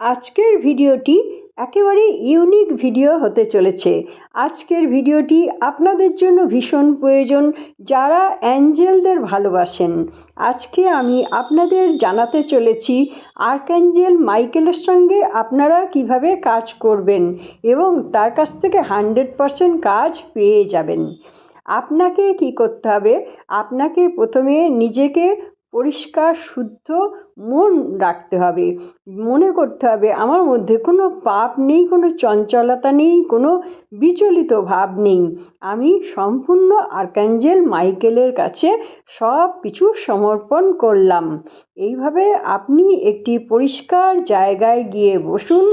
আজকের ভিডিওটি একেবারে ইউনিক ভিডিও হতে চলেছে। আজকের ভিডিওটি আপনাদের জন্য ভীষণ প্রয়োজন যারা অ্যাঞ্জেলদের ভালোবাসেন। আজকে আমি আপনাদের জানাতে চলেছি আর্কঅ্যাঞ্জেল মাইকেলের সঙ্গে আপনারা কিভাবে কাজ করবেন এবং তার কাছ থেকে 100% কাজ পেয়ে যাবেন। আপনাকে কি করতে হবে? আপনাকে প্রথমে নিজেকে পরিষ্কার শুদ্ধ মন রাখতে হবে। মনে করতে হবে আমার মধ্যে কোনো পাপ নেই, কোনো চঞ্চলতা নেই, কোনো বিচলিত ভাব নেই। আমি সম্পূর্ণ আর্কঅ্যাঞ্জেল মাইকেলের কাছে সব কিছু সমর্পণ করলাম। এইভাবে আপনি একটি পরিষ্কার জায়গায় গিয়ে বসুন,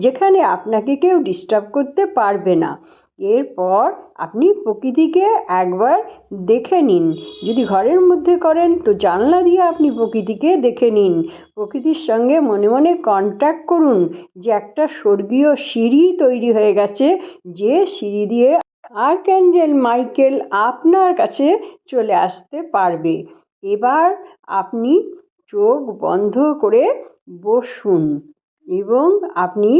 যেখানে আপনাকে কেউ ডিস্টার্ব করতে পারবে না। এরপর আপনি প্রকৃতিকে একবার দেখে নিন। যদি ঘরের মধ্যে করেন তো জানলা দিয়ে আপনি প্রকৃতিকে দেখে নিন। প্রকৃতির সঙ্গে মনে মনে কন্ট্যাক্ট করুন যে একটা স্বর্গীয় সিঁড়ি তৈরি হয়ে গেছে, যে সিঁড়ি দিয়ে আর্কঅ্যাঞ্জেল মাইকেল আপনার কাছে চলে আসতে পারবে। এবার আপনি চোখ বন্ধ করে বসুন এবং আপনি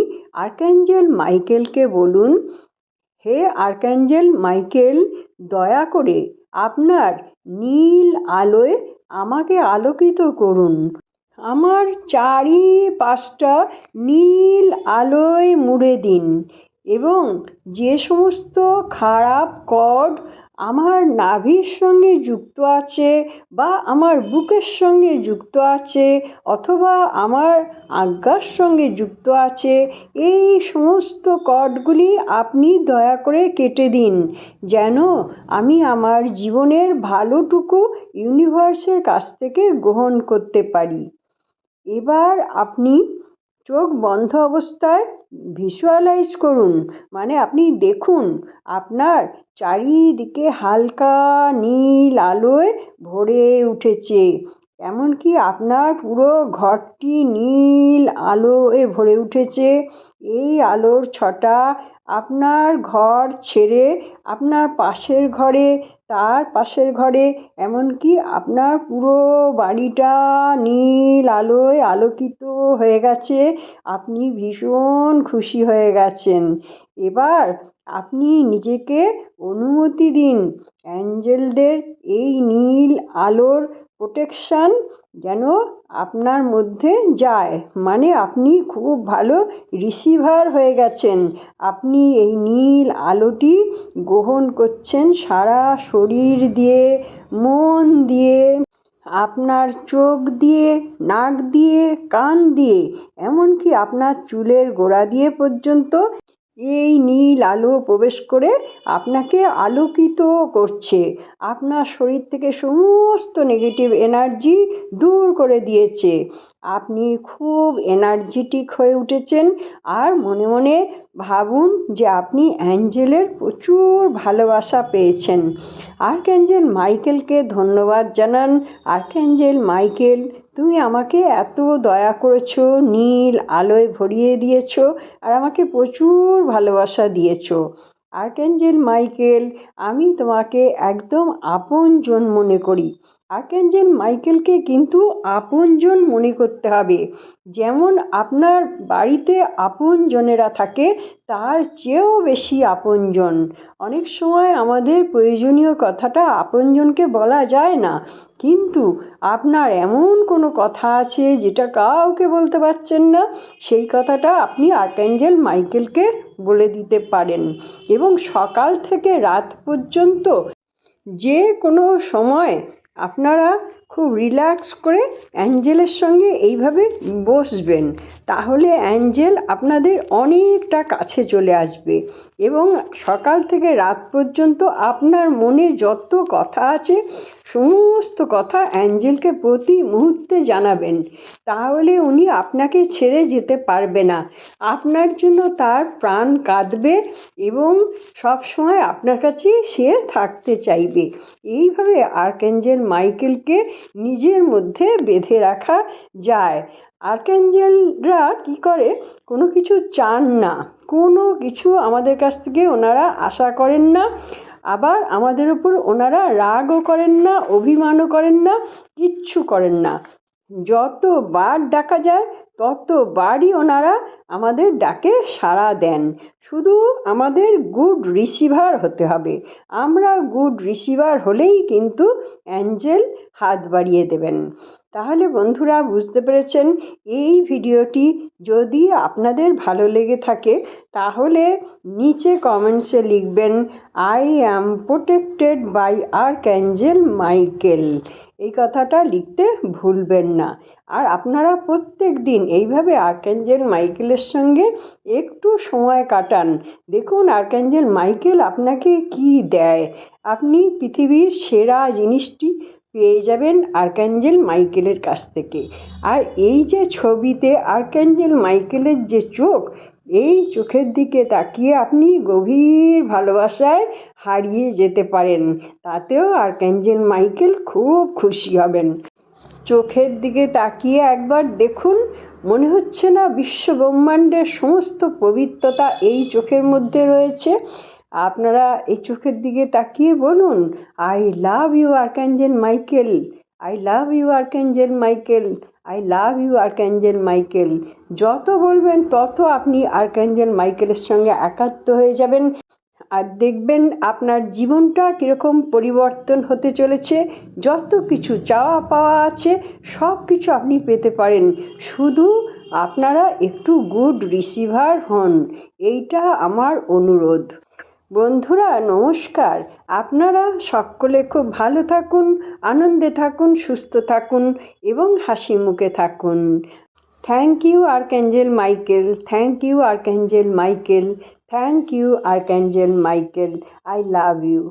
আর্কঅ্যাঞ্জেল মাইকেলকে বলুন, হে আর্কঅ্যাঞ্জেল মাইকেল, দয়া করে আপনার নীল আলোয় আমাকে আলোকিত করুন। আমার চারিপাশটা নীল আলোয় মুড়ে দিন এবং যে সমস্ত খারাপ কর্ড আমার নাভির সঙ্গে যুক্ত আছে বা আমার বুকের সঙ্গে যুক্ত আছে অথবা আমার আজ্ঞার সঙ্গে যুক্ত আছে, এই সমস্ত কর্ডগুলি আপনি দয়া করে কেটে দিন, যেন আমি আমার জীবনের ভালোটুকু ইউনিভার্সের কাছ থেকে গ্রহণ করতে পারি। এবার আপনি চোখ বন্ধ অবস্থায় ভিজুয়ালাইজ করুন, মানে আপনি দেখুন আপনার চারিদিকে হালকা নীল আলোয় ভরে উঠেছে। এমনকি আপনার পুরো ঘরটি নীল আলোয় ভরে উঠেছে। এই আলোর ছটা আপনার ঘর ছেড়ে আপনার পাশের ঘরে, তার পাশের ঘরে, এমনকি আপনার পুরো বাড়িটা নীল আলোয় আলোকিত হয়ে গেছে। আপনি ভীষণ খুশি হয়ে গেছেন। এবার আপনি নিজেকে অনুমতি দিন অ্যাঞ্জেলদের এই নীল আলোর প্রোটেকশান যেন আপনার মধ্যে যায়, মানে আপনি খুব ভালো রিসিভার হয়ে গেছেন। আপনি এই নীল আলোটি গ্রহণ করছেন সারা শরীর দিয়ে, মন দিয়ে, আপনার চোখ দিয়ে, নাক দিয়ে, কান দিয়ে, এমনকি আপনার চুলের গোড়া দিয়ে পর্যন্ত এই নীল আলো প্রবেশ করে আপনাকে আলোকিত করছে। আপনার শরীর থেকে সমস্ত নেগেটিভ এনার্জি দূর করে দিয়েছে। আপনি খুব এনার্জেটিক হয়ে উঠেছেন। আর মনে মনে ভাবুন যে আপনি অ্যাঞ্জেলের প্রচুর ভালোবাসা পেয়েছেন। আর্কঅ্যাঞ্জেল মাইকেলকে ধন্যবাদ জানান। আর্কঅ্যাঞ্জেল মাইকেল, তুমি আমাকে এত দয়া করেছো, নীল আলোয় ভরিয়ে দিয়েছো আর আমাকে প্রচুর ভালোবাসা দিয়েছো। আর্কঅ্যাঞ্জেল মাইকেল, আমি তোমাকে একদম আপনজন মনে করি। আর্কঅ্যাঞ্জেল মাইকেলকে কিন্তু আপনজন মনে করতে হবে। যেমন আপনার বাড়িতে আপনজনেরা থাকে, তার চেয়েও বেশি আপনজন। অনেক সময় আমাদের প্রয়োজনীয় কথাটা আপনজনকে বলা যায় না, কিন্তু আপনার এমন কোনো কথা আছে যেটা কাউকে বলতে পারছেন না, সেই কথাটা আপনি আর্কঅ্যাঞ্জেল মাইকেলকে বলে দিতে পারেন। এবং সকাল থেকে রাত পর্যন্ত যে কোনো সময় আপনারা খুব রিল্যাক্স করে অ্যাঞ্জেলের সঙ্গে এইভাবে বসবেন, তাহলে অ্যাঞ্জেল আপনাদের অনেকটা কাছে চলে আসবে এবং সকাল থেকে রাত পর্যন্ত আপনার মনে যত কথা আছে সমস্ত কথা অ্যাঞ্জেলকে প্রতি মুহূর্তে জানাবেন। তাহলে উনি আপনাকে ছেড়ে যেতে পারবে না। আপনার জন্য তার প্রাণ কাঁদবে এবং সব সময় আপনার কাছেই সে থাকতে চাইবে। এইভাবে আর্কঅ্যাঞ্জেল মাইকেলকে নিজের মধ্যে বেঁধে রাখা যায়। আর্কঅ্যাঞ্জেলরা কী করে, কোনো কিছু চান না, কোনো কিছু আমাদের কাছ থেকে ওনারা আশা করেন না, আবার আমাদের উপর ওনারা রাগও করেন না, অভিমানও করেন না, কিচ্ছু করেন না। যতবার ডাকা যায় ততবারই ওনারা আমাদের ডাকে সাড়া দেন। শুধু আমাদের গুড রিসিভার হতে হবে। আমরা গুড রিসিভার হলেই কিন্তু অ্যাঞ্জেল হাত বাড়িয়ে দেবেন। তাহলে বন্ধুরা বুঝতে পেরেছেন, এই ভিডিওটি যদি আপনাদের ভালো লেগে থাকে তাহলে নিচে কমেন্টসে লিখবেন, I am protected by archangel Michael. এই কথাটা লিখতে ভুলবেন না। আর আপনারা প্রত্যেক দিন এইভাবে আর্কঅ্যাঞ্জেল মাইকেলের সঙ্গে একটু সময় কাটান। দেখুন আর্কঅ্যাঞ্জেল মাইকেল আপনাকে কি দেয়। আপনি পৃথিবীর সেরা জিনিসটি পেয়ে যাবেন আর্কঅ্যাঞ্জেল মাইকেলের কাছ থেকে। আর এই যে ছবিতে আর্কঅ্যাঞ্জেল মাইকেলের যে চোখ, এই চোখের দিকে তাকিয়ে আপনি গভীর ভালোবাসায় হারিয়ে যেতে পারেন। তাতেও আর্কঅ্যাঞ্জেল মাইকেল খুব খুশি হবেন। চোখের দিকে তাকিয়ে একবার দেখুন, মনে হচ্ছে না বিশ্ব ব্রহ্মাণ্ডের সমস্ত পবিত্রতা এই চোখের মধ্যে রয়েছে? আপনারা এই চোখের দিকে তাকিয়ে বলুন, I love you archangel Michael, I love you archangel Michael, I love you archangel Michael. যত বলবেন তত আপনি আর্কঅ্যাঞ্জেল মাইকেলের সঙ্গে একাত্ম হয়ে যাবেন। আর দেখবেন আপনার জীবনটা কীরকম পরিবর্তন হতে চলেছে। যত কিছু চাওয়া পাওয়া আছে সব কিছু আপনি পেতে পারেন, শুধু আপনারা একটু গুড রিসিভার হন। এইটা আমার অনুরোধ। বন্ধুরা নমস্কার। আপনারা সকলে খুব ভালো থাকুন, আনন্দে থাকুন, সুস্থ থাকুন এবং হাসি মুখে থাকুন। Thank you archangel Michael, thank you archangel Michael, thank you archangel Michael, I love you.